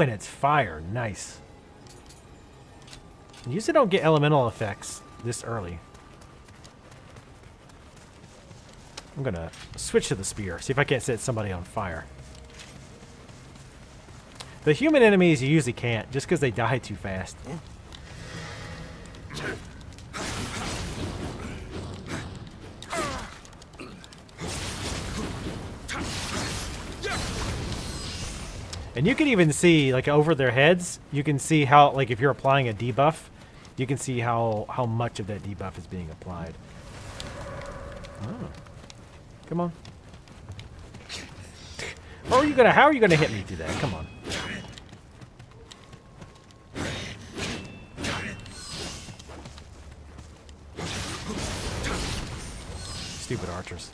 and it's fire. Nice. You usually don't get elemental effects this early. I'm gonna switch to the spear. See if I can't set somebody on fire. The human enemies you usually can't, just because they die too fast. And you can even see, like, over their heads, you can see how, like, if you're applying a debuff, you can see how much of that debuff is being applied. Oh. Come on. How are you gonna hit me through that? Come on. Stupid archers.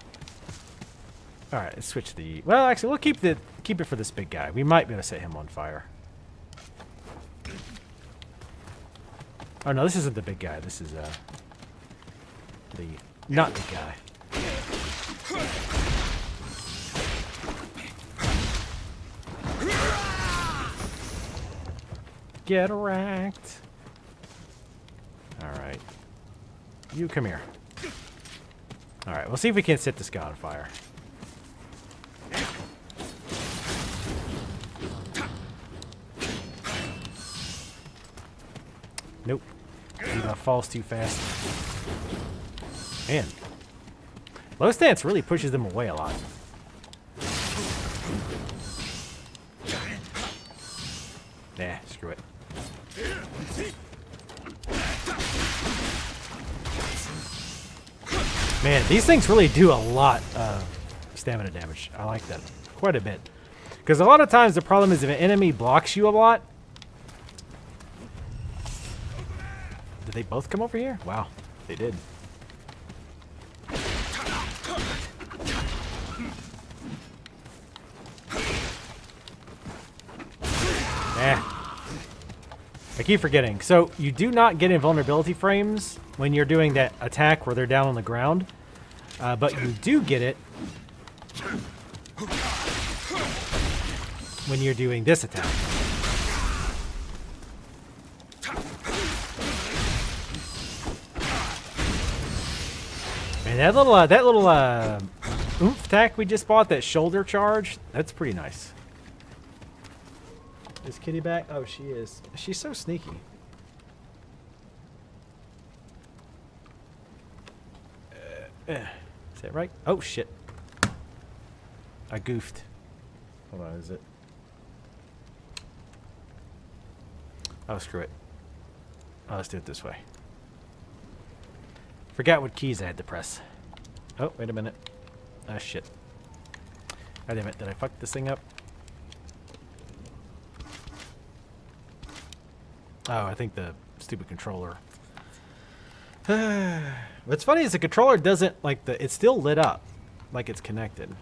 All right, let's switch the. Well, actually, we'll keep it for this big guy. We might be able to set him on fire. Oh no, this isn't the big guy. This is the not big guy. Get wrecked. All right, you come here. All right, we'll see if we can set this guy on fire. Nope. Falls too fast. Man. Low stance really pushes them away a lot. Nah, screw it. Man, these things really do a lot of stamina damage. I like that quite a bit. Because a lot of times the problem is if an enemy blocks you a lot. Did they both come over here? Wow, they did. I keep forgetting. So you do not get invulnerability frames when you're doing that attack where they're down on the ground. But you do get it when you're doing this attack. And that little oomph attack we just bought, that shoulder charge, that's pretty nice. Is Kitty back? Oh, she is. She's so sneaky. Is that right? Oh, shit. I goofed. Hold on, is it? Oh, screw it. Oh, let's do it this way. Forgot what keys I had to press. Oh, wait a minute. Ah, shit. God damn it. Did I fuck this thing up? Oh, I think the stupid controller. What's funny is the controller doesn't, like, it's still lit up. Like it's connected.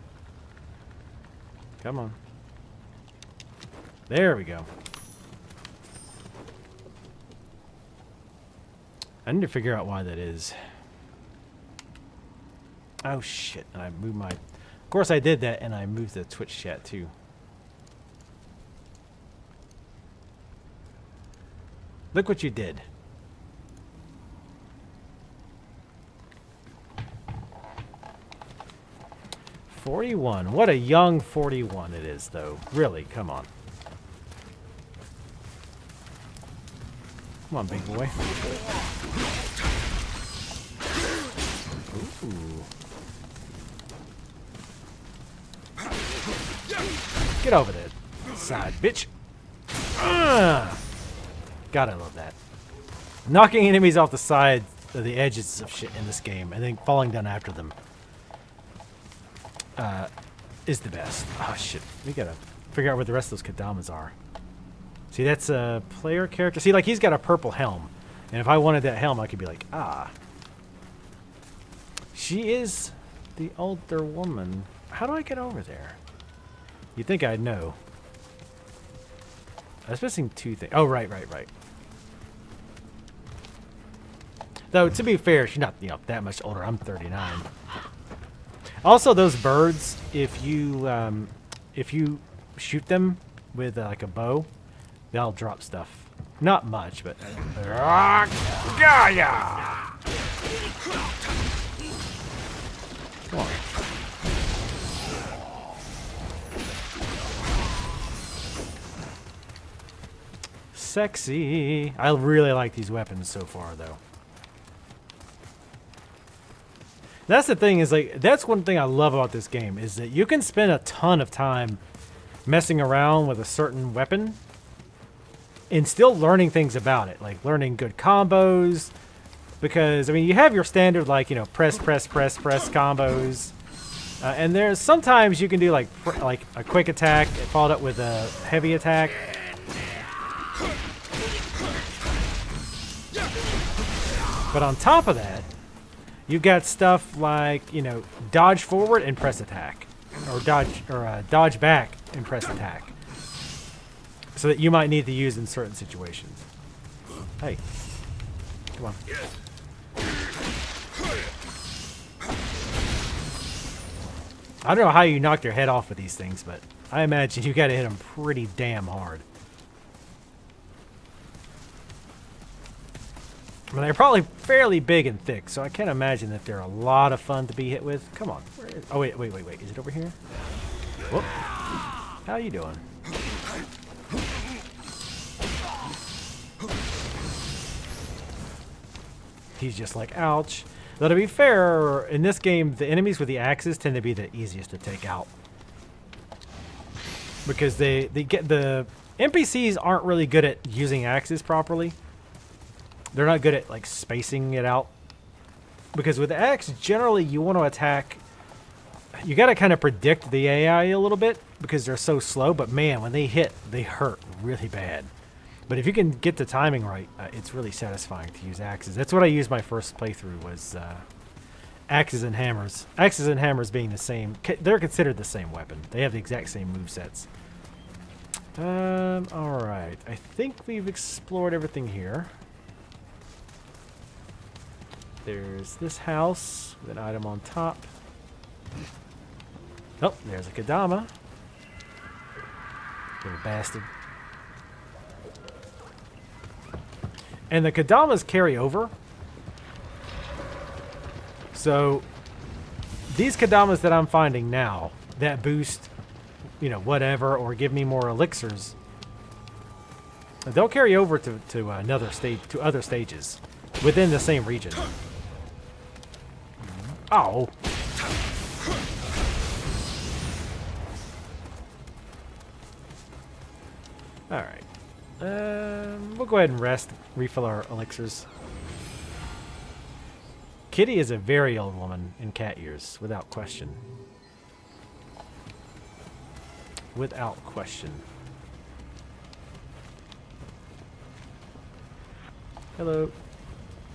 Come on. There we go. I need to figure out why that is. Oh, shit. And I moved my... Of course I did that, and I moved the Twitch chat, too. Look what you did. $41. What a young 41 it is, though. Really, come on. Come on, big boy. Ooh. Get over there, side bitch. God, I love that. Knocking enemies off the side of the edges of shit in this game and then falling down after them is the best. Oh, shit. We gotta figure out where the rest of those Kadamas are. See, that's a player character. See, like, he's got a purple helm. And if I wanted that helm, I could be like, ah. She is the older woman. How do I get over there? You'd think I'd know. I was missing two things. Oh, right. Though, to be fair, she's not, that much older. I'm 39. Also, those birds, if you shoot them with like a bow, they'll drop stuff. Not much, but Gaia! Come on. Sexy. I really like these weapons so far, though. That's the thing, is like, that's one thing I love about this game, is that you can spend a ton of time messing around with a certain weapon and still learning things about it, like learning good combos. Because I mean, you have your standard, like, you know, press combos, and there's sometimes you can do like a quick attack followed up with a heavy attack. But on top of that, you've got stuff like, you know, dodge forward and press attack, or dodge back and press attack, so that you might need to use in certain situations. Hey, come on. I don't know how you knock their head off with these things, but I imagine you got to hit them pretty damn hard. I mean, they're probably fairly big and thick, so I can't imagine that they're a lot of fun to be hit with. Come on. Oh, wait. Is it over here? Whoop. How you doing? He's just like, ouch. Though to be fair, in this game, the enemies with the axes tend to be the easiest to take out. Because they get the NPCs aren't really good at using axes properly. They're not good at like spacing it out. Because with the axe, generally you want to attack. You got to kind of predict the AI a little bit because they're so slow. But man, when they hit, they hurt really bad. But if you can get the timing right, it's really satisfying to use axes. That's what I used my first playthrough, was axes and hammers. Axes and hammers being the same. They're considered the same weapon. They have the exact same movesets. Alright. I think we've explored everything here. There's this house with an item on top. Oh, there's a Kadama. Little bastard. And the Kadamas carry over. So these Kadamas that I'm finding now that boost, you know, whatever, or give me more elixirs, they'll carry over to another stage, to other stages within the same region. Oh. All right. We'll go ahead and rest, refill our elixirs. Kitty is a very old woman in cat ears, without question. Without question. Hello.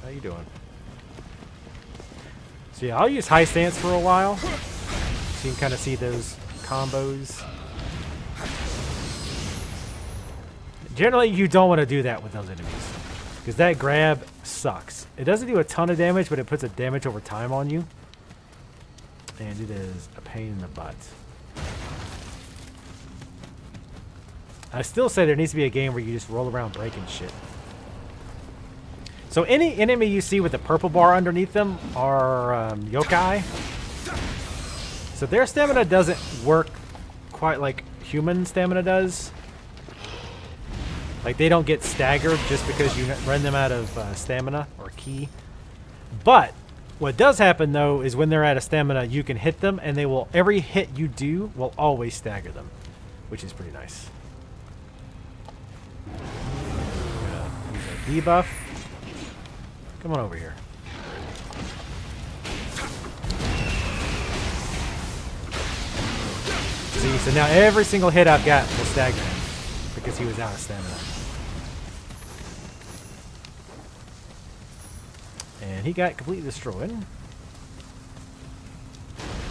How you doing? So yeah, I'll use high stance for a while, so you can kind of see those combos. Generally, you don't want to do that with those enemies, because that grab sucks. It doesn't do a ton of damage, but it puts a damage over time on you. And it is a pain in the butt. I still say there needs to be a game where you just roll around breaking shit. So any enemy you see with the purple bar underneath them are yokai. So their stamina doesn't work quite like human stamina does. Like, they don't get staggered just because you run them out of stamina or ki. But what does happen, though, is when they're out of stamina, you can hit them, and they will, every hit you do will always stagger them, which is pretty nice. Use a debuff. Come on over here. See, so now every single hit I've got will stagger him because he was out of stamina. And he got completely destroyed.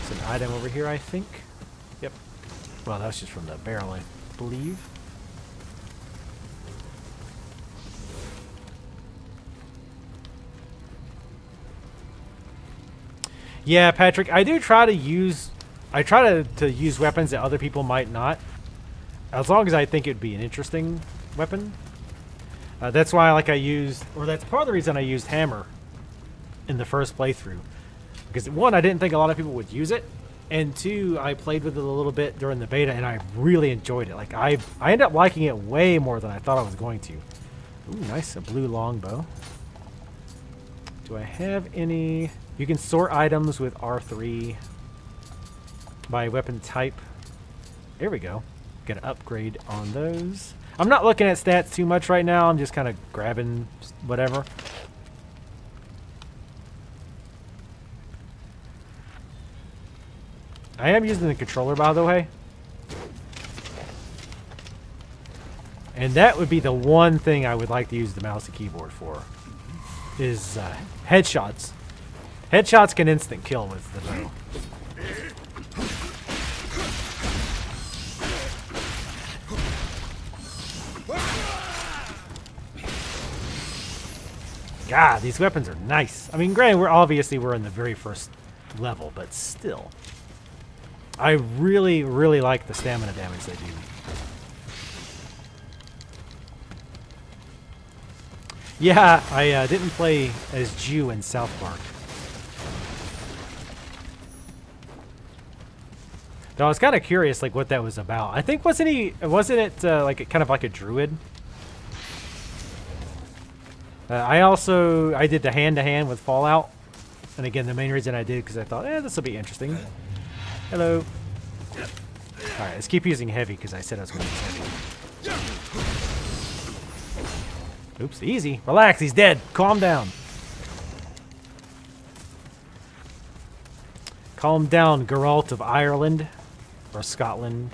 It's an item over here, I think. Yep. Well, that's just from the barrel, I believe. Yeah, Patrick, I do try to use... I try to use weapons that other people might not. As long as I think it'd be interesting. weapon. That's why like I used, or that's part of the reason I used hammer in the first playthrough. Because one, I didn't think a lot of people would use it. And two, I played with it a little bit during the beta and I really enjoyed it. Like I ended up liking it way more than I thought I was going to. Ooh, nice, a blue longbow. Do I have any? You can sort items with R3 by weapon type. There we go. Get an upgrade on those. I'm not looking at stats too much right now. I'm just kind of grabbing whatever. I am using the controller, by the way. And that would be the one thing I would like to use the mouse and keyboard for. Is headshots. Headshots can instant kill with the bow. God, these weapons are nice. I mean, granted, we're in the very first level, but still. I really, really like the stamina damage they do. Yeah, I didn't play as Jew in South Park. Though I was kind of curious, like, what that was about. I think wasn't it like kind of like a druid? I did the hand-to-hand with Fallout, and again, the main reason I did because I thought, this will be interesting. Hello. All right, let's keep using heavy because I said I was going to use heavy. Oops, easy. Relax, he's dead. Calm down. Calm down, Geralt of Ireland. Or Scotland.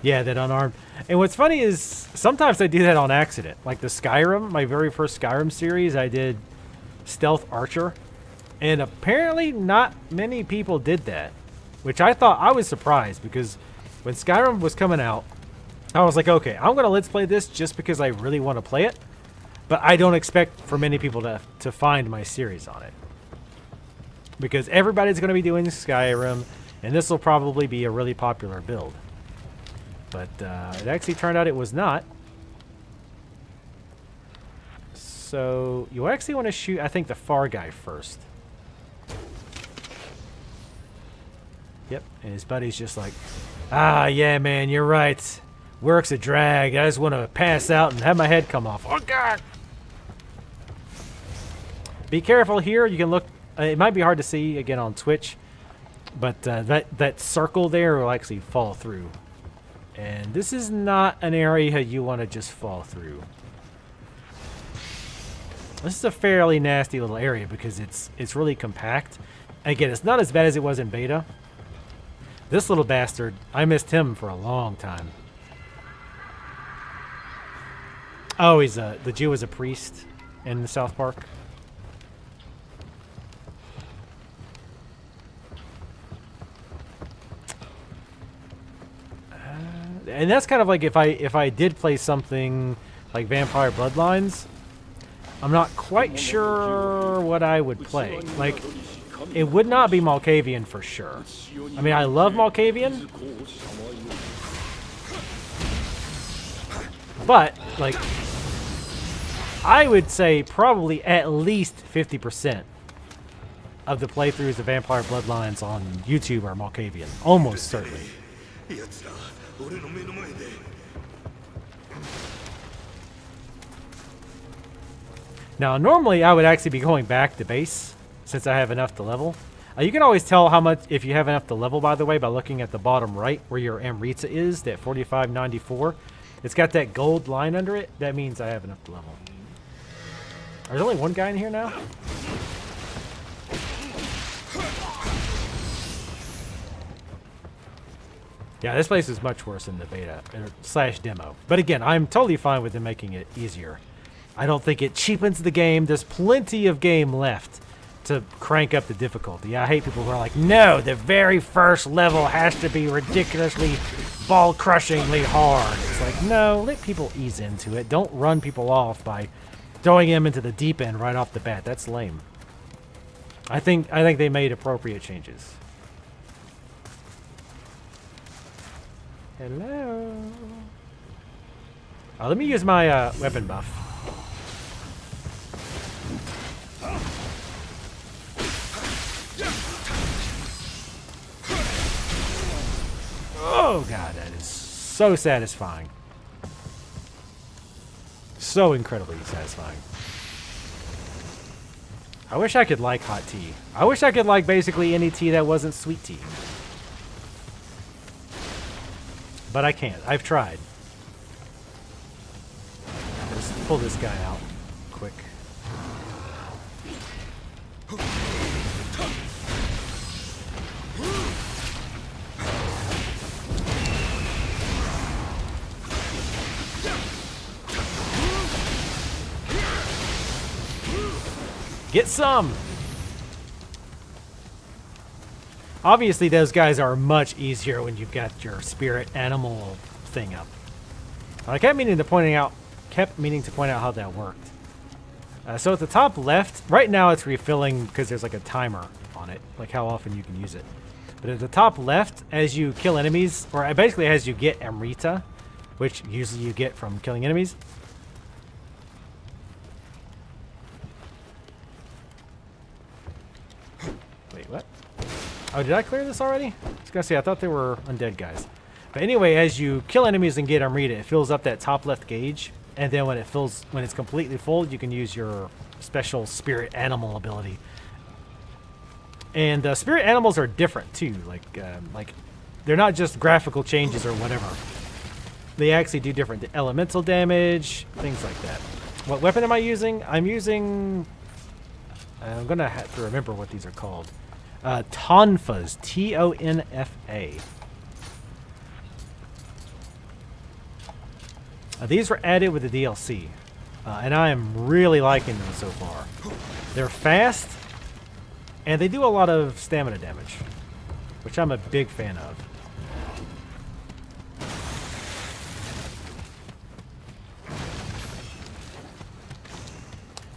Yeah, that unarmed. And what's funny is, sometimes I do that on accident. Like the Skyrim, my very first Skyrim series, I did Stealth Archer. And apparently not many people did that. Which I was surprised, because when Skyrim was coming out, I was like, okay, I'm going to let's play this just because I really want to play it. But I don't expect for many people to find my series on it. Because everybody's going to be doing Skyrim, and this will probably be a really popular build. But it actually turned out it was not. So you actually want to shoot, I think, the far guy first. Yep, and his buddy's just like, ah, yeah, man, you're right. Work's a drag. I just want to pass out and have my head come off. Oh, God! Be careful here. You can look. It might be hard to see, again, on Twitch. But that circle there will actually fall through. And this is not an area you want to just fall through. This is a fairly nasty little area because it's really compact. Again, it's not as bad as it was in beta. This little bastard, I missed him for a long time. Oh, the Jew is a priest in South Park. And that's kind of like if I did play something like Vampire Bloodlines, I'm not quite sure what I would play. Like, it would not be Malkavian for sure. I mean, I love Malkavian, but like, I would say probably at least 50% of the playthroughs of Vampire Bloodlines on YouTube are Malkavian, almost certainly. Now, normally I would actually be going back to base since I have enough to level. You can always tell how much, if you have enough to level, by the way, by looking at the bottom right where your Amrita is, that 4594. It's got that gold line under it. That means I have enough to level. There's only one guy in here now? Yeah, this place is much worse in the beta slash demo. But again, I'm totally fine with them making it easier. I don't think it cheapens the game. There's plenty of game left to crank up the difficulty. I hate people who are like, no, the very first level has to be ridiculously ball-crushingly hard. It's like, no, let people ease into it. Don't run people off by throwing them into the deep end right off the bat. That's lame. I think they made appropriate changes. Hello. Let me use my weapon buff. Oh god, that is so satisfying. So incredibly satisfying. I wish I could like hot tea. I wish I could like basically any tea that wasn't sweet tea. But I can't. I've tried. Let's pull this guy out quick. Get some! Obviously, those guys are much easier when you've got your spirit animal thing up. I kept meaning to point out how that worked. So at the top left, right now it's refilling because there's like a timer on it, like how often you can use it. But at the top left, as you kill enemies, or basically as you get Amrita, which usually you get from killing enemies. Wait, what? Oh, did I clear this already? I was gonna say, I thought they were undead guys. But anyway, as you kill enemies and get Amrita, it fills up that top left gauge. And then when it's completely full, you can use your special spirit animal ability. And spirit animals are different too. Like they're not just graphical changes or whatever. They actually do different elemental damage, things like that. What weapon am I using? I'm gonna have to remember what these are called. Tonfas, Tonfa. These were added with the DLC, and I am really liking them so far. They're fast, and they do a lot of stamina damage, which I'm a big fan of.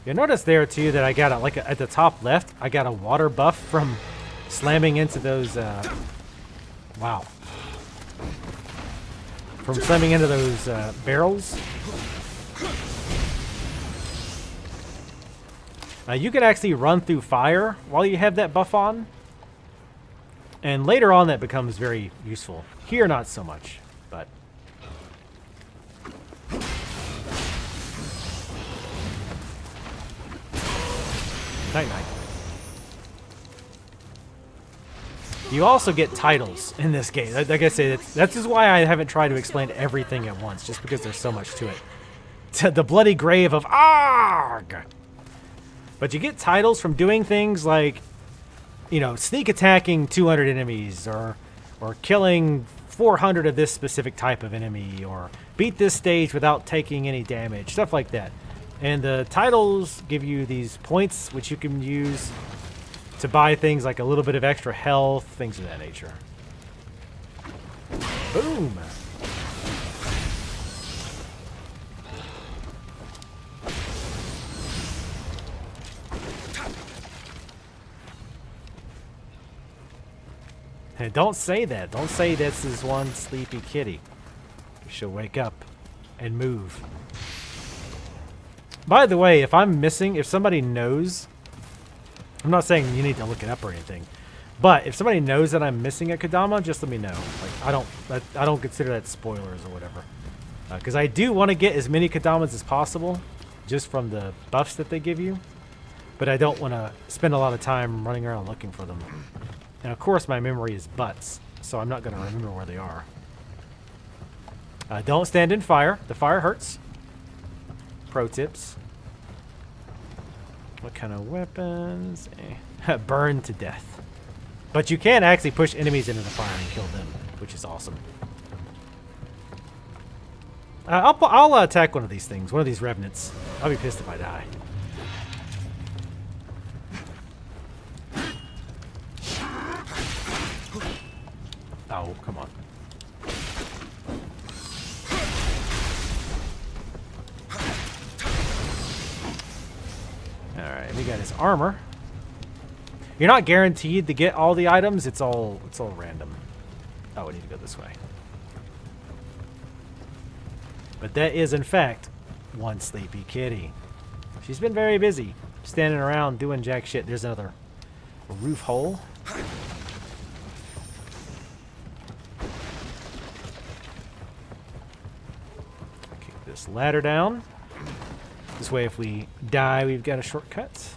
You'll notice there too that I got at the top left, I got a water buff from slamming into those. Wow. From slamming into those barrels. You can actually run through fire while you have that buff on. And later on that becomes very useful. Here not so much, but... Night-night. You also get titles in this game. Like I say, that's just why I haven't tried to explain everything at once, just because there's so much to it. The bloody grave of Arg! But you get titles from doing things like, you know, sneak attacking 200 enemies, or killing 400 of this specific type of enemy, or beat this stage without taking any damage, stuff like that. And the titles give you these points, which you can use to buy things like a little bit of extra health, things of that nature. Boom! Hey, don't say that. Don't say this is one sleepy kitty. She'll wake up and move. By the way, if somebody knows... I'm not saying you need to look it up or anything, but if somebody knows that I'm missing a Kodama, just let me know. Like I don't consider that spoilers or whatever, because I do want to get as many Kodamas as possible, just from the buffs that they give you. But I don't want to spend a lot of time running around looking for them. And of course, my memory is butts, so I'm not going to remember where they are. Don't stand in fire. The fire hurts. Pro tips. What kind of weapons? Burn to death. But you can actually push enemies into the fire and kill them, which is awesome. I'll attack one of these things, one of these revenants. I'll be pissed if I die. Oh, come on. Alright, we got his armor. You're not guaranteed to get all the items, it's all random. Oh, we need to go this way. But that is, in fact, one sleepy kitty. She's been very busy, standing around doing jack shit. There's another roof hole. Kick this ladder down. This way, if we die, we've got a shortcut.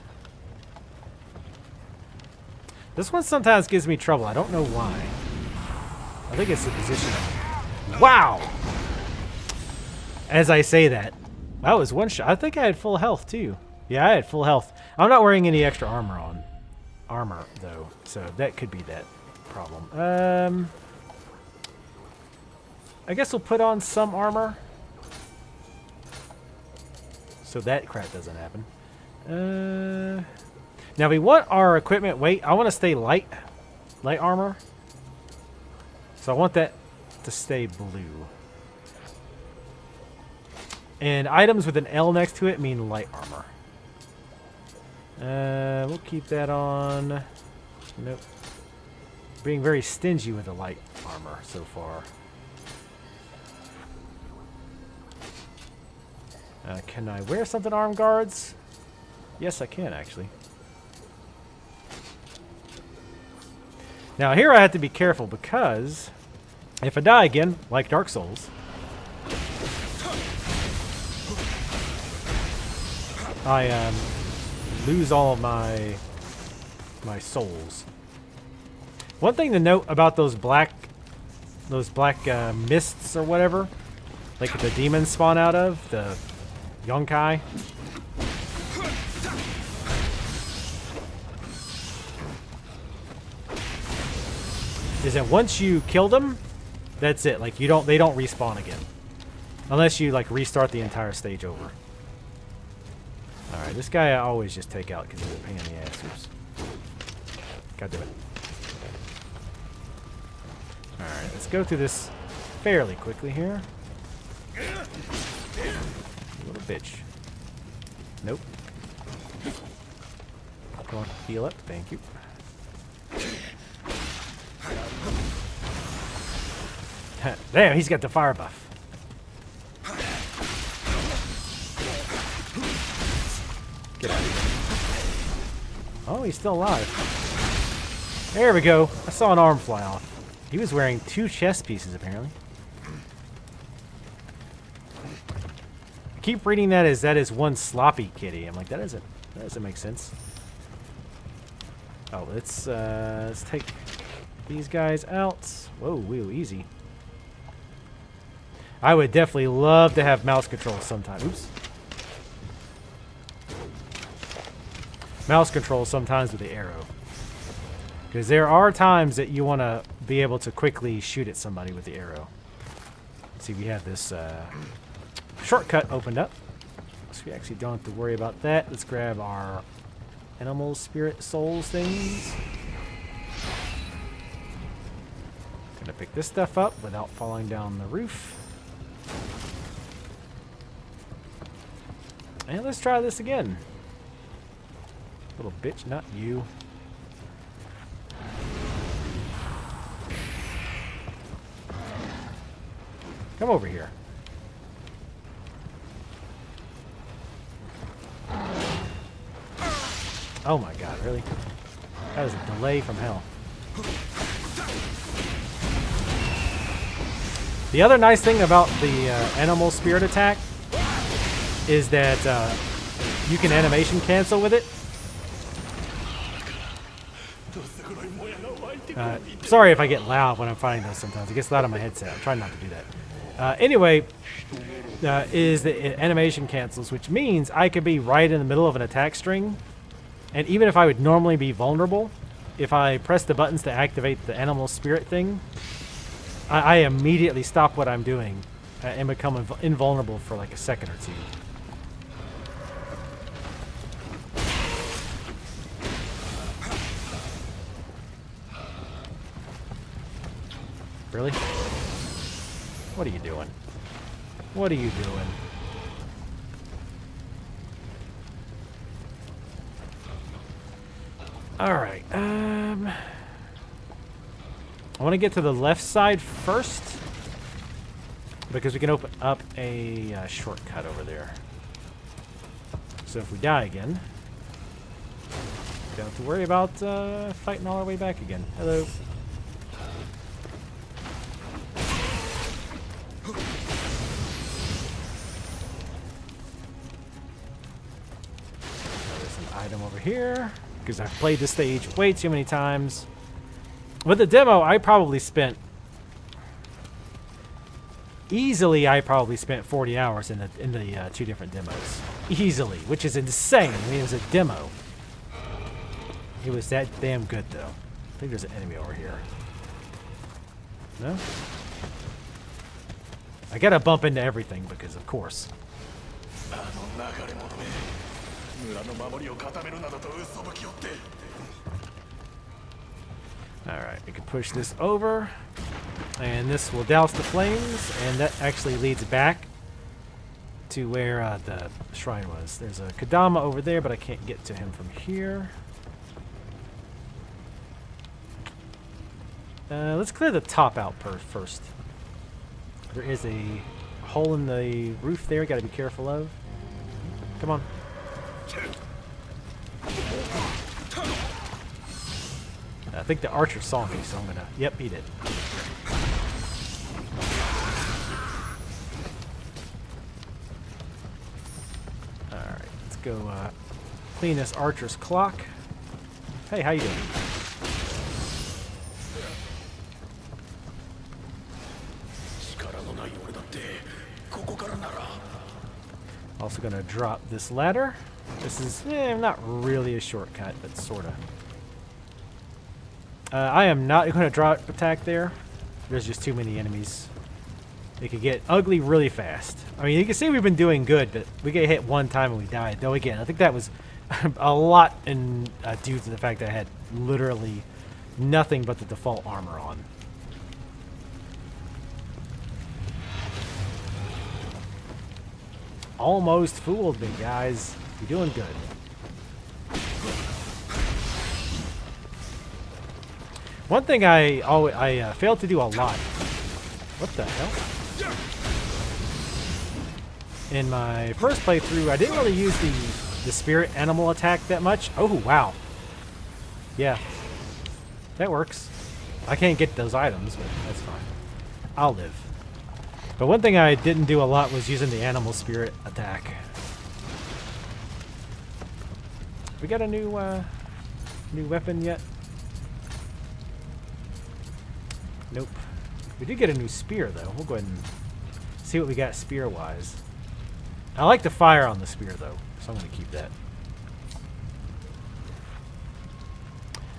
This one sometimes gives me trouble. I don't know why. I think it's the position. Wow! As I say that, that was one shot. I think I had full health too. Yeah, I had full health. I'm not wearing any extra armor though, so that could be that problem. I guess we'll put on some armor so that crap doesn't happen. Now we want our equipment weight. I want to stay light armor. So I want that to stay blue. And items with an L next to it mean light armor. We'll keep that on. Nope. Being very stingy with the light armor so far. Can I wear something arm guards? Yes, I can actually. Now here I have to be careful because if I die again, like Dark Souls, I lose all of my souls. One thing to note about those black mists or whatever, like the demons spawn out of, the Yonkai. Is that once you kill them, that's it. Like they don't respawn again, unless you like restart the entire stage over. All right, this guy I always just take out because he's a pain in the ass. Oops. God damn it. All right, let's go through this fairly quickly here. Little bitch. Nope. Come on, heal up. Thank you. Damn, he's got the fire buff. Get out of here. Oh, he's still alive. There we go. I saw an arm fly off. He was wearing 2 chest pieces, apparently. I keep reading that as one sloppy kitty. I'm like, that doesn't make sense. Oh, let's take these guys out. Whoa, whoa, easy. I would definitely love to have mouse control sometime. Oops. Mouse control sometimes with the arrow. Because there are times that you want to be able to quickly shoot at somebody with the arrow. Let's see, we have this shortcut opened up. So we actually don't have to worry about that. Let's grab our animal spirit souls things. Gonna pick this stuff up without falling down the roof. And let's try this again. Little bitch, not you. Come over here. Oh my god, really? That was a delay from hell. The other nice thing about the animal spirit attack is that you can animation cancel with it. Sorry if I get loud when I'm fighting those sometimes. It gets loud on my headset. I'm trying not to do that. Anyway, is the animation cancels, which means I could be right in the middle of an attack string, and even if I would normally be vulnerable, if I press the buttons to activate the animal spirit thing, I immediately stop what I'm doing and become invulnerable for like a second or two. Really? What are you doing? What are you doing? Alright, I want to get to the left side first. because we can open up a shortcut over there. So if we die again, we don't have to worry about fighting all our way back again. Hello. There's an item over here, because I've played this stage way too many times. With the demo, I probably spent 40 hours in the 2 different demos. Easily, which is insane. I mean, it was a demo. It was that damn good, though. I think there's an enemy over here. No? I gotta bump into everything because, of course. Alright, we can push this over. And this will douse the flames, and that actually leads back to where the shrine was. There's a Kodama over there, but I can't get to him from here. Let's clear the top out first. There is a hole in the roof there, gotta be careful of. Come on. I think the archer saw me, so I'm gonna... Yep, he did. Alright, let's go clean this archer's clock. Hey, how you doing? Also gonna drop this ladder. This is not really a shortcut, but sorta. I am not going to drop attack there. There's just too many enemies. It could get ugly really fast. I mean, you can see we've been doing good, but we get hit one time and we died. Though again, I think that was a lot due to the fact that I had literally nothing but the default armor on. Almost fooled me, guys. You're doing good. One thing I failed to do a lot. What the hell? In my first playthrough, I didn't really use the spirit animal attack that much. Oh, wow. Yeah. That works. I can't get those items, but that's fine. I'll live. But one thing I didn't do a lot was using the animal spirit attack. We got a new weapon yet? Nope. We did get a new spear, though. We'll go ahead and see what we got spear-wise. I like the fire on the spear, though, so I'm going to keep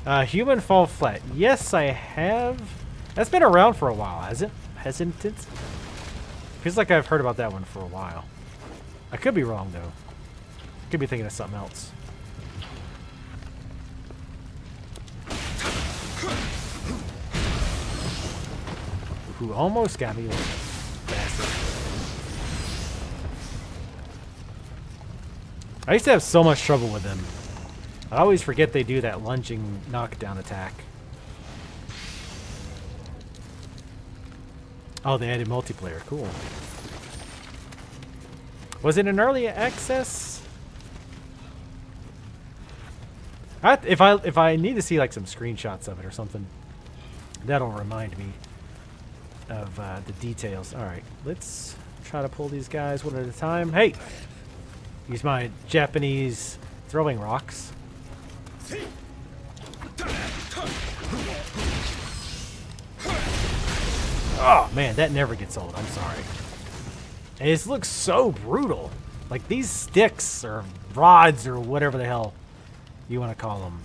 that. Human fall flat. Yes, I have. That's been around for a while, hasn't it? Feels like I've heard about that one for a while. I could be wrong, though. Could be thinking of something else. Who almost got me, like bastard. I used to have so much trouble with them. I always forget they do that lunging knockdown attack. Oh, they added multiplayer. Cool. Was it an early access? If I need to see like some screenshots of it or something, that'll remind me of the details. All right, let's try to pull these guys one at a time. Hey, use my Japanese throwing rocks. Oh man, that never gets old. I'm sorry. And it looks so brutal. Like these sticks or rods or whatever the hell you want to call them.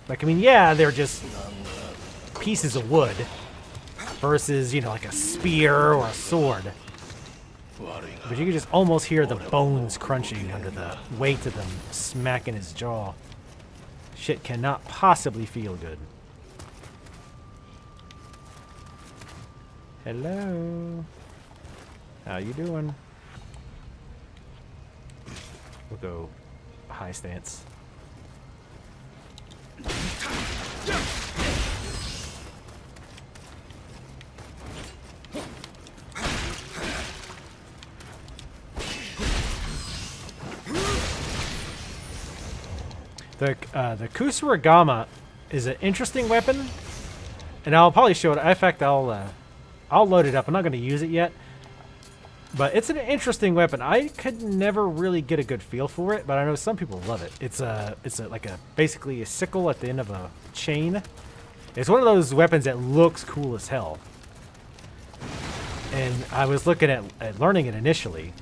Like, I mean, yeah, they're just pieces of wood versus, you know, like a spear or a sword. But you can just almost hear the bones crunching under the weight of them smacking his jaw. Shit cannot possibly feel good. Hello. How you doing? We'll go high stance. The Kusarigama is an interesting weapon, and I'll probably show it. In fact, I'll load it up. I'm not going to use it yet, but it's an interesting weapon. I could never really get a good feel for it, but I know some people love it. It's basically a sickle at the end of a chain. It's one of those weapons that looks cool as hell. And I was looking at learning it initially,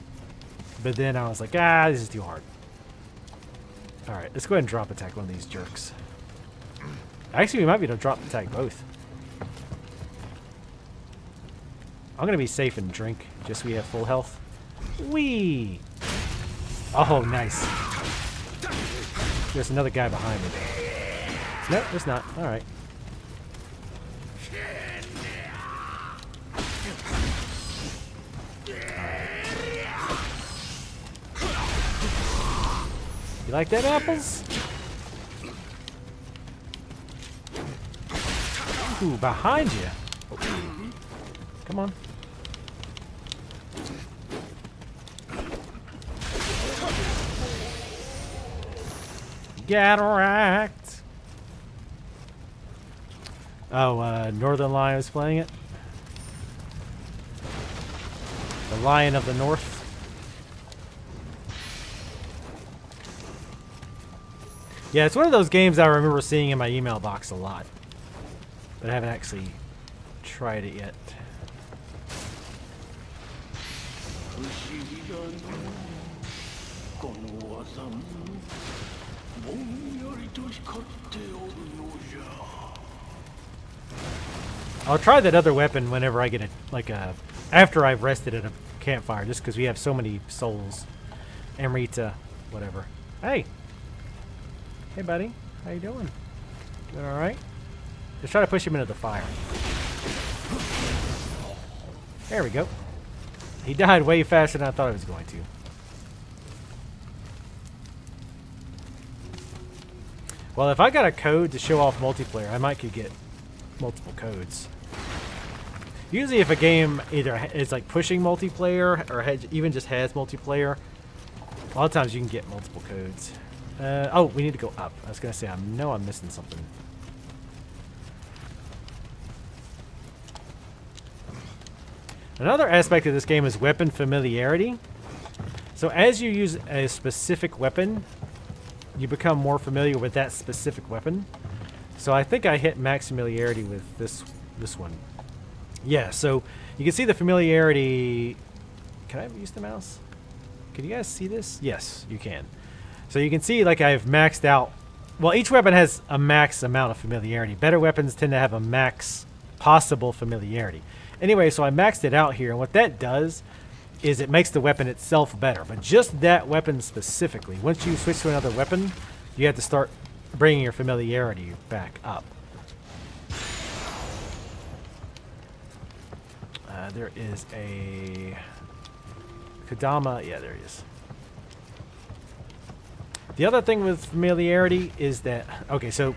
but then I was like, this is too hard. All right, let's go ahead and drop attack one of these jerks. Actually, we might be able to drop attack both. I'm gonna be safe and drink, just so we have full health. Whee! Oh, nice. There's another guy behind me. Nope, there's not. All right. You like that, apples? Ooh, behind you. Oh. Come on. Cataract. Oh, Northern Lion was playing it. The Lion of the North. Yeah, it's one of those games I remember seeing in my email box a lot, but I haven't actually tried it yet. I'll try that other weapon whenever I get after I've rested at a campfire, just because we have so many souls. Amrita, whatever. Hey. Hey, buddy. How you doing? Doing all right? Let's try to push him into the fire. There we go. He died way faster than I thought he was going to. Well, if I got a code to show off multiplayer, I might could get multiple codes. Usually if a game either is like pushing multiplayer or even just has multiplayer, a lot of times you can get multiple codes. Oh, we need to go up. I was going to say, I know I'm missing something. Another aspect of this game is weapon familiarity. So as you use a specific weapon, you become more familiar with that specific weapon. So I think I hit max familiarity with this one. Yeah, so you can see the familiarity. Can I use the mouse? Can you guys see this? Yes, you can. So you can see like I've maxed out. Well, each weapon has a max amount of familiarity. Better weapons tend to have a max possible familiarity. Anyway, so I maxed it out here, and what that does is it makes the weapon itself better. But just that weapon specifically, once you switch to another weapon, you have to start bringing your familiarity back up. There is a Kodama. Yeah, there he is. The other thing with familiarity is that, okay, so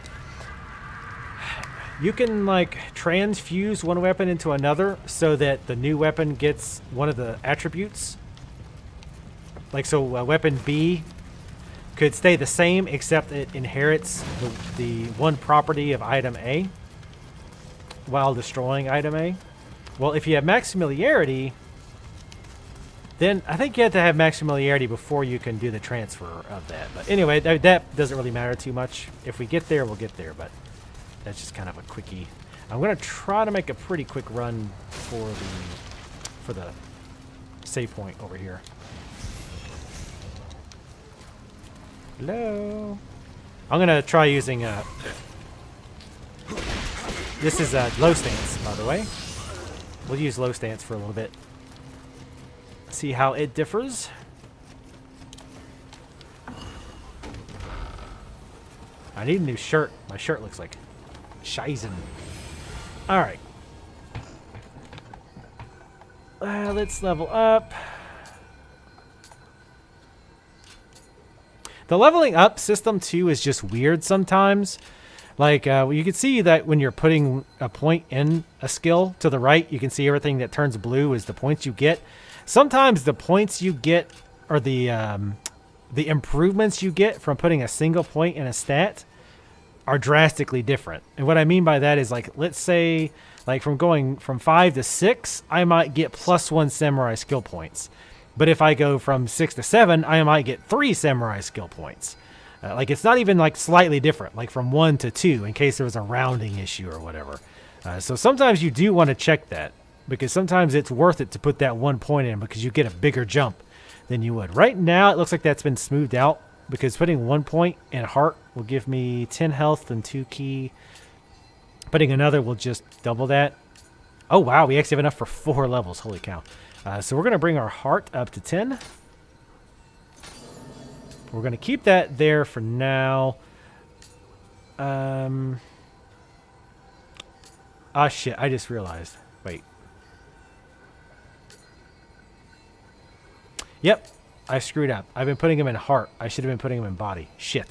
you can like transfuse one weapon into another so that the new weapon gets one of the attributes. Like, so weapon B could stay the same except it inherits the one property of item A while destroying item A. Well, if you have max familiarity, then I think you have to have max familiarity before you can do the transfer of that. But anyway, that doesn't really matter too much. If we get there, we'll get there, but that's just kind of a quickie. I'm going to try to make a pretty quick run for the save point over here. Hello? I'm going to try using this is low stance, by the way. We'll use low stance for a little bit. See how it differs. I need a new shirt. My shirt looks like Shizen. Alright. Let's level up. The leveling up system, too, is just weird sometimes. Like, you can see that when you're putting a point in a skill to the right, you can see everything that turns blue is the points you get. Sometimes the points you get, or the the improvements you get from putting a single point in a stat are drastically different. And what I mean by that is, like, let's say, like, from going from 5 to 6, I might get +1 samurai skill points. But if I go from 6 to 7, I might get 3 samurai skill points. Like, it's not even, like, slightly different, like from 1 to 2, in case there was a rounding issue or whatever. So sometimes you do want to check that, because sometimes it's worth it to put that 1 point in, because you get a bigger jump than you would. Right now, it looks like that's been smoothed out, because putting 1 point in heart will give me 10 health and 2 ki. Putting another will just double that. Oh, wow, we actually have enough for 4 levels. Holy cow. So we're going to bring our heart up to 10. We're going to keep that there for now. Ah, shit, I just realized. Wait. Yep, I screwed up. I've been putting him in heart. I should have been putting him in body. Shit.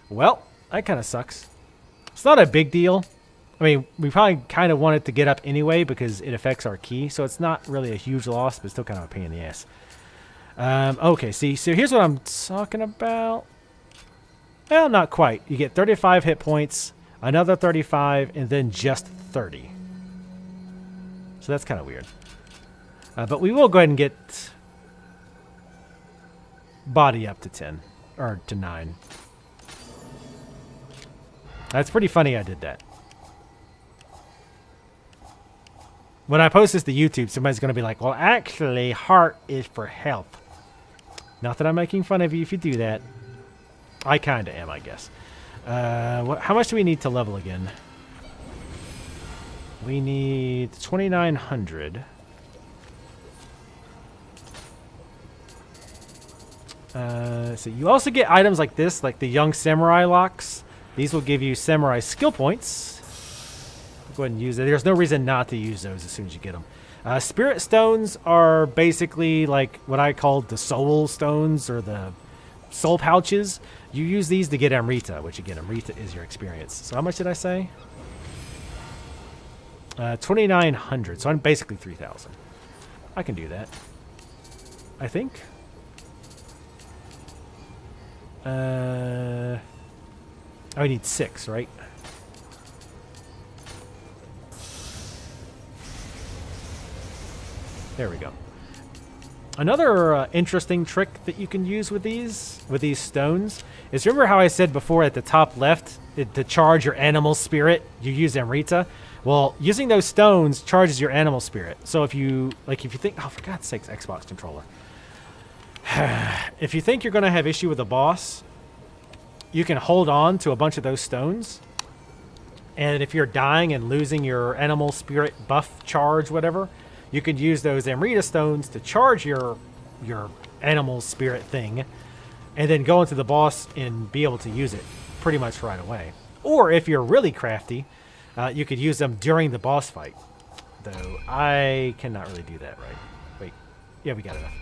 Well, that kind of sucks. It's not a big deal. I mean, we probably kind of want it to get up anyway because it affects our ki, so it's not really a huge loss, but still kind of a pain in the ass. Okay, see, so here's what I'm talking about. Well, not quite. You get 35 hit points, another 35, and then just 30. So that's kind of weird. But we will go ahead and get body up to 10, or to 9. That's pretty funny I did that. When I post this to YouTube, somebody's going to be like, well, actually, heart is for health. Not that I'm making fun of you if you do that. I kind of am, I guess. How much do we need to level again? We need 2,900. So you also get items like this, like the Young Samurai locks. These will give you samurai skill points. Go ahead and use it. There's no reason not to use those as soon as you get them. Spirit stones are basically like what I call the soul stones or the soul pouches. You use these to get Amrita, which again, Amrita is your experience. So how much did I say? 2,900. So I'm basically 3,000. I can do that. I think. I need 6, right? There we go. Another interesting trick that you can use with these stones is, remember how I said before at the top left, to charge your animal spirit, you use Amrita? Well, using those stones charges your animal spirit. So if you think, oh, for God's sakes, Xbox controller. If you think you're going to have issue with a boss, you can hold on to a bunch of those stones. And if you're dying and losing your animal spirit buff charge, whatever, you could use those Amrita stones to charge your animal spirit thing, and then go into the boss and be able to use it pretty much right away. Or if you're really crafty, you could use them during the boss fight. Though I cannot really do that, right? Wait, yeah, we got enough.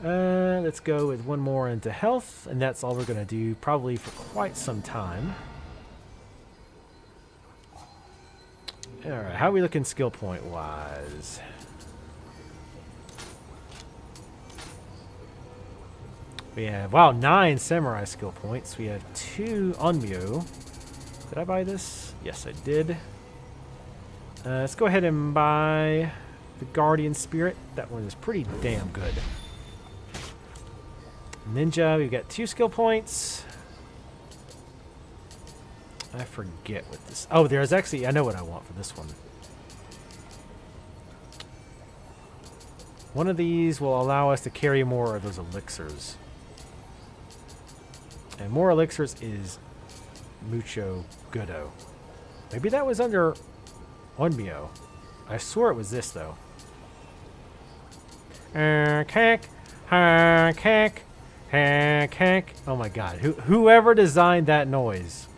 Let's go with one more into health, and that's all we're going to do probably for quite some time. Alright, how are we looking skill point wise? We have, wow, 9 samurai skill points. We have 2 on Nioh. Did I buy this? Yes, I did. Let's go ahead and buy the Guardian Spirit. That one is pretty damn good. Ninja, we've got 2 skill points. I forget what this... Oh, there's actually... I know what I want for this one. One of these will allow us to carry more of those elixirs. And more elixirs is mucho goodo. Maybe that was under Onmyo. I swore it was this, though. Cack. Oh my god. Whoever designed that noise,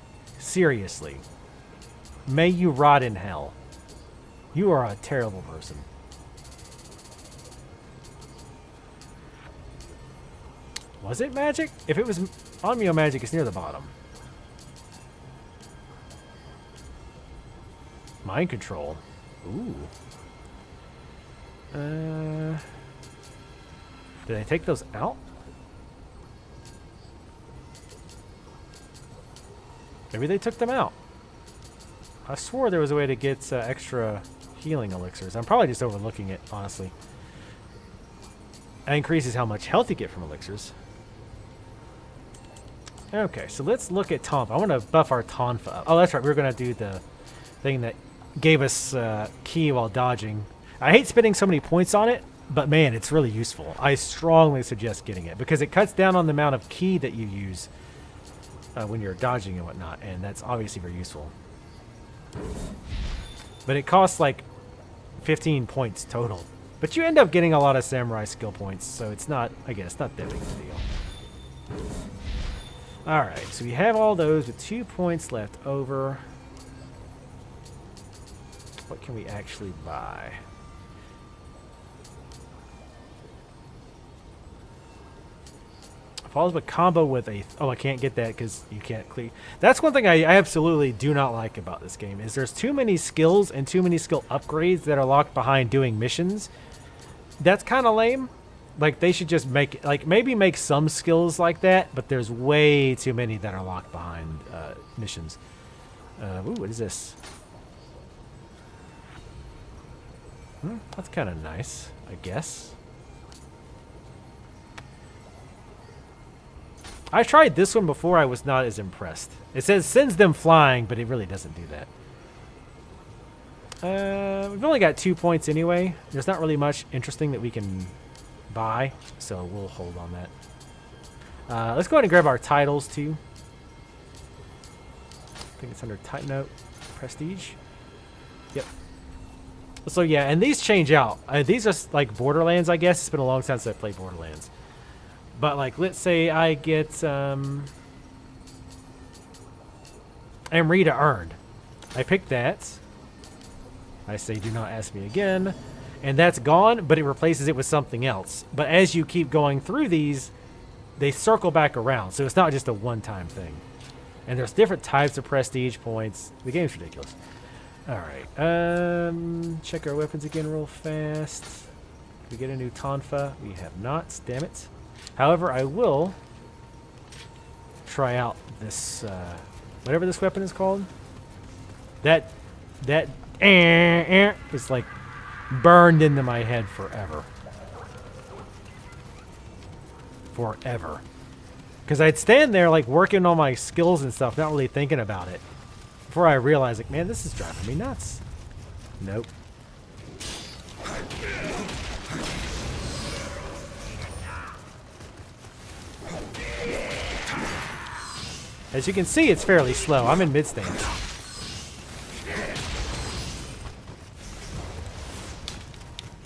seriously, may you rot in hell. You are a terrible person. Was it magic? If it was Onmyo magic, it's near the bottom. Mind control. Ooh. Did I take those out? Maybe they took them out. I swore there was a way to get extra healing elixirs. I'm probably just overlooking it, honestly. That increases how much health you get from elixirs. Okay, so let's look at Tonfa. I want to buff our Tonfa up. Oh, that's right. We were going to do the thing that gave us ki while dodging. I hate spending so many points on it, but man, it's really useful. I strongly suggest getting it because it cuts down on the amount of ki that you use when you're dodging and whatnot, and that's obviously very useful. But it costs like 15 points total. But you end up getting a lot of samurai skill points, so it's not, again, it's not that big of a deal. Alright, so we have all those with 2 points left over. What can we actually buy? Follows a combo with a... Oh, I can't get that because you can't clear... That's one thing I absolutely do not like about this game, is there's too many skills and too many skill upgrades that are locked behind doing missions. That's kind of lame. Like, they should just make... Like, maybe make some skills like that, but there's way too many that are locked behind missions. Ooh, what is this? That's kind of nice, I guess. I tried this one before. I was not as impressed. It says sends them flying, but it really doesn't do that. We've only got 2 points anyway. There's not really much interesting that we can buy, so we'll hold on that. Let's go ahead and grab our titles too. I think it's under type note, prestige. Yep. So yeah, and these change out. These are like Borderlands, I guess. It's been a long time since I played Borderlands. But, like, let's say I get Amrita earned. I pick that. I say, do not ask me again. And that's gone, but it replaces it with something else. But as you keep going through these, they circle back around. So it's not just a one-time thing. And there's different types of prestige points. The game's ridiculous. All right. Check our weapons again real fast. Did we get a new Tonfa? We have not. Damn it. However, I will try out this, whatever this weapon is called. That is like burned into my head forever. Forever. Because I'd stand there like working on my skills and stuff, not really thinking about it. Before I realized, like, man, this is driving me nuts. Nope. As you can see, it's fairly slow. I'm in mid-stance.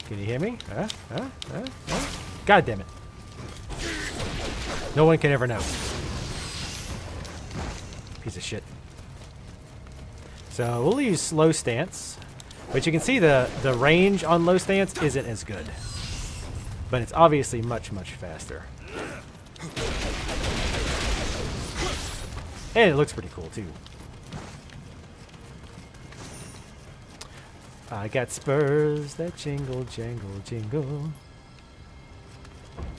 Can you hear me? God damn it. No one can ever know. Piece of shit. So we'll use slow stance. But you can see the range on low stance isn't as good. But it's obviously much, much faster. And it looks pretty cool, too. I got spurs that jingle, jangle, jingle.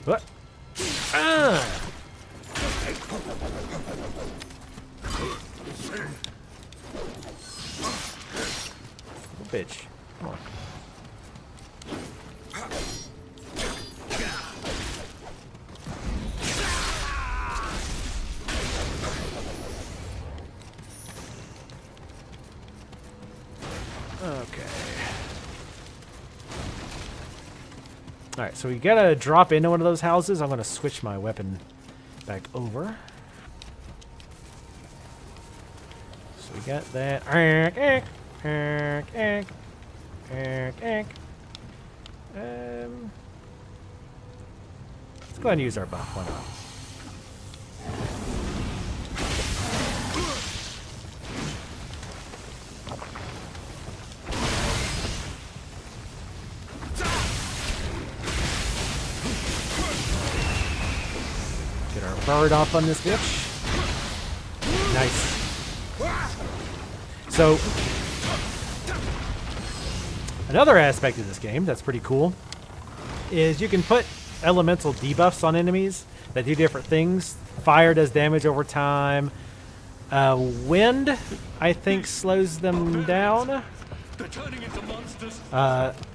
What? Ah! Little bitch. Come on. Okay. Alright, so we gotta drop into one of those houses. I'm gonna switch my weapon back over. So we got that. Let's go ahead and use our buff. Why not? Bird off on this bitch. Nice. So, another aspect of this game that's pretty cool is you can put elemental debuffs on enemies that do different things. Fire does damage over time. Wind, I think, slows them down. They're turning into monsters.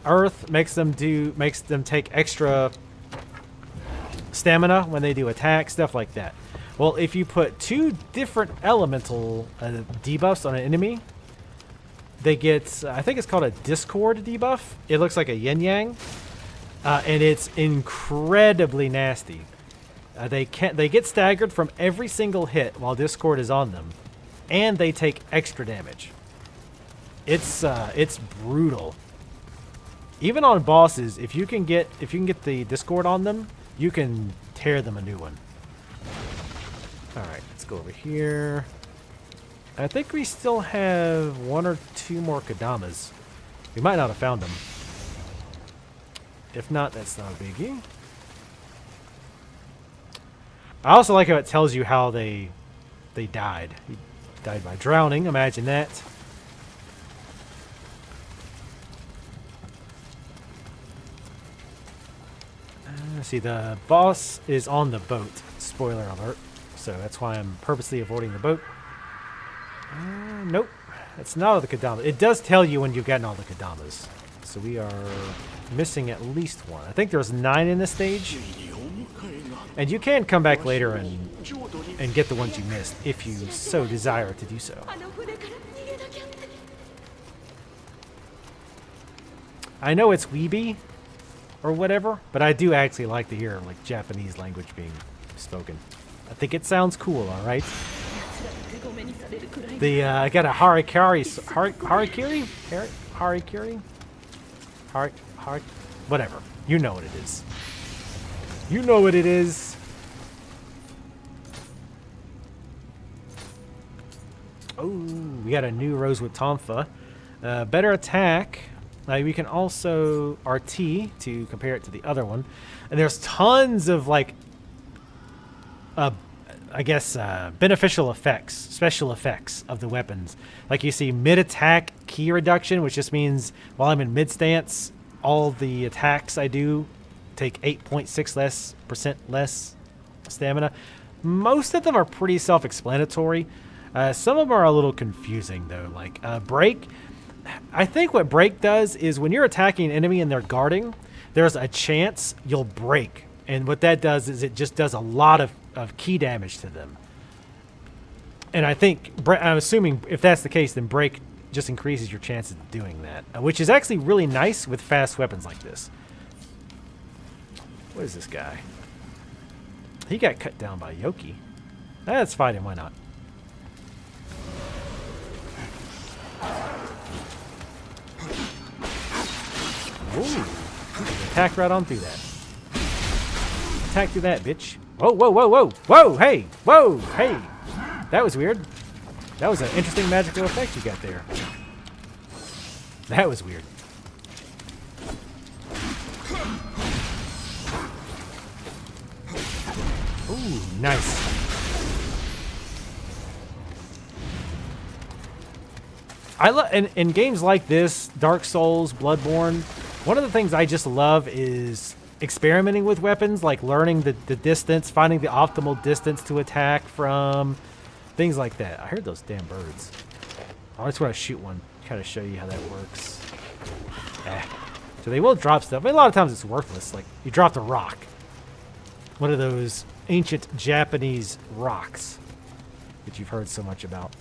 Earth makes them take extra stamina when they do attack, stuff like that. Well, if you put two different elemental debuffs on an enemy, they get, I think it's called a Discord debuff. It looks like a yin yang, and it's incredibly nasty. They get staggered from every single hit while Discord is on them, and they take extra damage. It's brutal. Even on bosses, if you can get the Discord on them, you can tear them a new one. All right, let's go over here. I think we still have one or two more Kadamas. We might not have found them. If not, that's not a biggie. I also like how it tells you how they died. He died by drowning. Imagine that. See, the boss is on the boat. Spoiler alert. So that's why I'm purposely avoiding the boat. Nope. That's not all the Kadamas. It does tell you when you've gotten all the Kadamas. So we are missing at least one. I think there's 9 in this stage. And you can come back later and get the ones you missed if you so desire to do so. I know it's weeby or whatever, but I do actually like to hear like Japanese language being spoken. I think it sounds cool, all right? I got a harikiri, whatever. You know what it is. You know what it is. Oh, we got a new Rosewood Tonfa. Better attack. We can also RT to compare it to the other one. And there's tons of like, I guess, beneficial effects, special effects of the weapons. Like you see mid-attack key reduction, which just means while I'm in mid-stance, all the attacks I do take 8.6% less stamina. Most of them are pretty self-explanatory. Some of them are a little confusing, though. Like break. I think what break does is when you're attacking an enemy and they're guarding, there's a chance you'll break. And what that does is it just does a lot of key damage to them. And I think, I'm assuming if that's the case, then break just increases your chances of doing that, which is actually really nice with fast weapons like this. What is this guy? He got cut down by Yoki. That's fine, and why not? Ooh, attack right on through that. Attack through that, bitch. Whoa, whoa, whoa, whoa, whoa, hey, whoa, hey. That was weird. That was an interesting magical effect you got there. That was weird. Ooh, nice. I love in games like this, Dark Souls, Bloodborne, one of the things I just love is experimenting with weapons, like learning the distance, finding the optimal distance to attack from, things like that. I heard those damn birds. I just want to shoot one, kind of show you how that works. So they will drop stuff, but a lot of times it's worthless. Like you dropped a rock, one of those ancient Japanese rocks that you've heard so much about.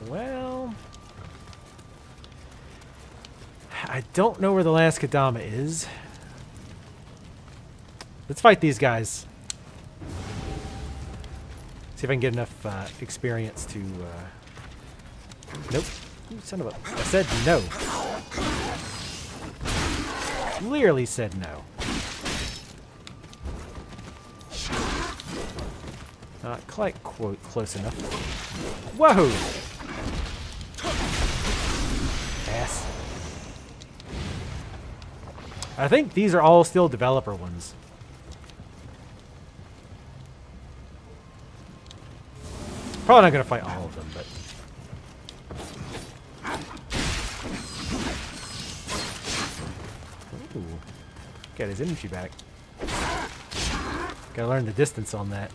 Well, I don't know where the last Kadama is. Let's fight these guys. See if I can get enough experience to... Nope. You son of a... I said no. Clearly said no. Not quite close enough. Whoa! Ass. I think these are all still developer ones. Probably not going to fight all of them, but... Ooh. Got his energy back. Gotta learn the distance on that.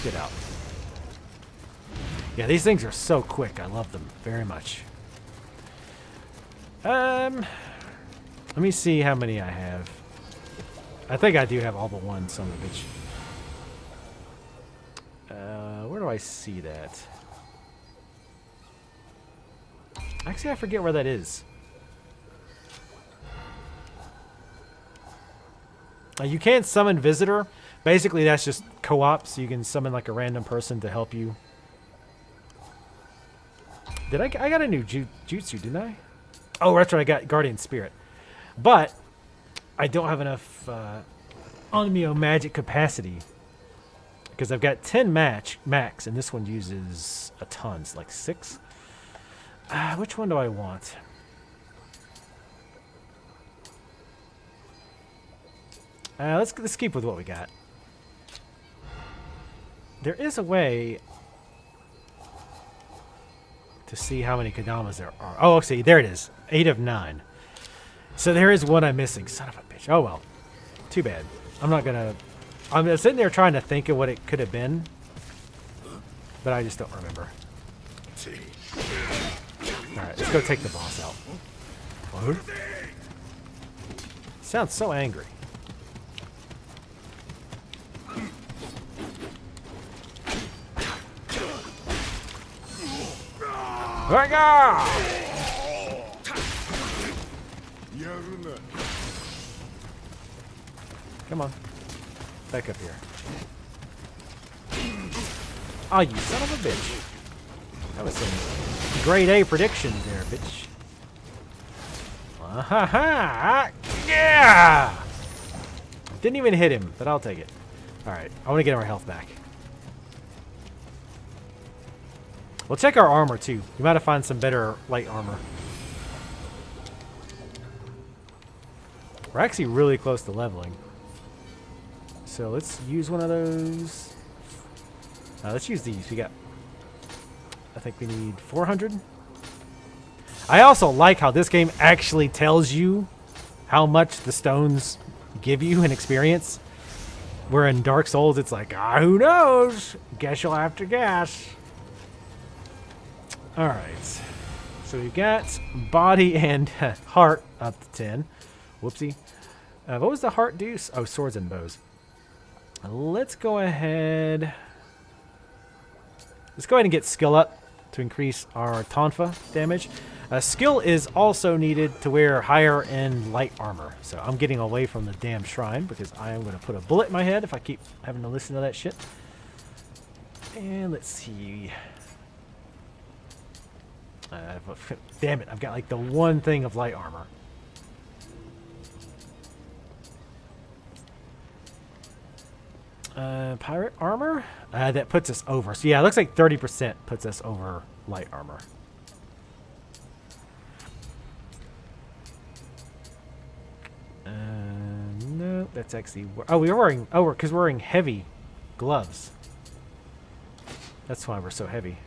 get out. Yeah, these things are so quick. I love them very much. Let me see how many I have. I think I do have all but one, son of a bitch. Where do I see that? Actually, I forget where that is. You can summon visitor. Basically, that's just co-op, so you can summon like a random person to help you. Did I got a new jutsu, didn't I? Oh, that's right, I got Guardian Spirit. But I don't have enough Nioh magic capacity. Because I've got 10 max, and this one uses a ton. It's like 6. Which one do I want? Let's keep with what we got. There is a way to see how many Kodamas there are. Oh, see, there it is. 8 of 9. So there is one I'm missing. Son of a bitch. Oh, well. Too bad. I'm not going to... I'm sitting there trying to think of what it could have been. But I just don't remember. Alright, let's go take the boss out. What? Sounds so angry. Come on. Back up here. Oh, you son of a bitch. That was some grade A prediction there, bitch. Ha! Yeah! Didn't even hit him, but I'll take it. Alright, I want to get our health back. We'll check our armor, too. We might have found some better light armor. We're actually really close to leveling. So let's use one of those. Let's use these. We got... I think we need 400. I also like how this game actually tells you how much the stones give you in experience. Where in Dark Souls, it's like, who knows? Guess you'll have to guess. Alright. So we've got body and heart up to 10. Whoopsie. What was the heart do? Oh, swords and bows. Let's go ahead. Let's go ahead and get skill up to increase our tonfa damage. Skill is also needed to wear higher end light armor. So I'm getting away from the damn shrine because I am going to put a bullet in my head if I keep having to listen to that shit. And let's see. Damn it, I've got like the one thing of light armor. Pirate armor? That puts us over. So yeah, it looks like 30% puts us over light armor. No, that's actually... Oh, we're wearing... Oh, because we're wearing heavy gloves. That's why we're so heavy.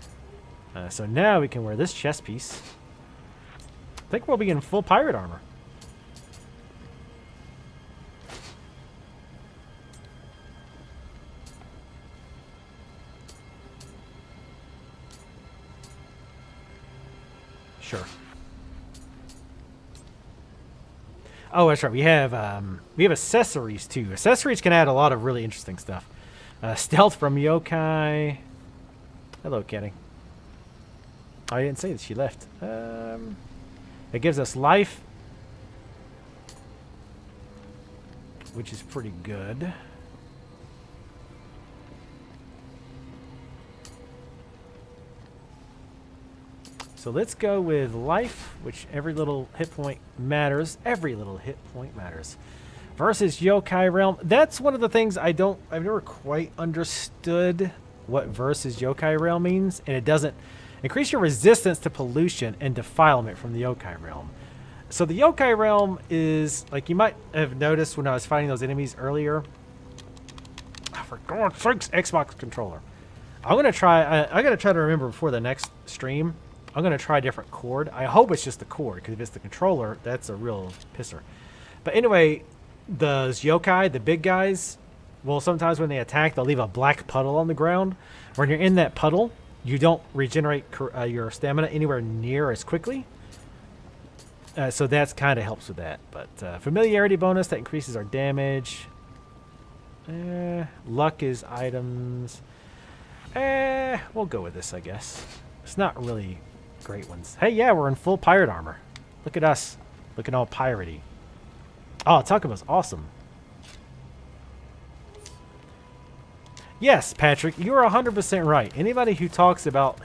So now we can wear this chest piece. I think we'll be in full pirate armor. Sure. Oh, that's right. We have accessories too. Accessories can add a lot of really interesting stuff. Stealth from yokai. Hello, Kenny. I didn't say that she left. It gives us life, which is pretty good. So let's go with life, which every little hit point matters. Every little hit point matters. Versus yokai realm. That's one of the things I've never quite understood what versus yokai realm means, and it doesn't increase your resistance to pollution and defilement from the yokai realm. So the yokai realm is, like you might have noticed when I was fighting those enemies earlier. For God's sakes, Xbox controller. I'm gonna try to remember before the next stream. I'm gonna try a different cord. I hope it's just the cord, because if it's the controller, that's a real pisser. But anyway, those yokai, the big guys, Well, sometimes when they attack, they'll leave a black puddle on the ground. When you're in that puddle, you don't regenerate your stamina anywhere near as quickly. So that's kind of helps with that. But familiarity bonus, that increases our damage. Luck is items. We'll go with this, I guess. It's not really great ones. Hey, yeah, we're in full pirate armor. Look at us. Looking all piratey. Oh, Takuma's awesome. Yes, Patrick, you are 100% right. Anybody who talks about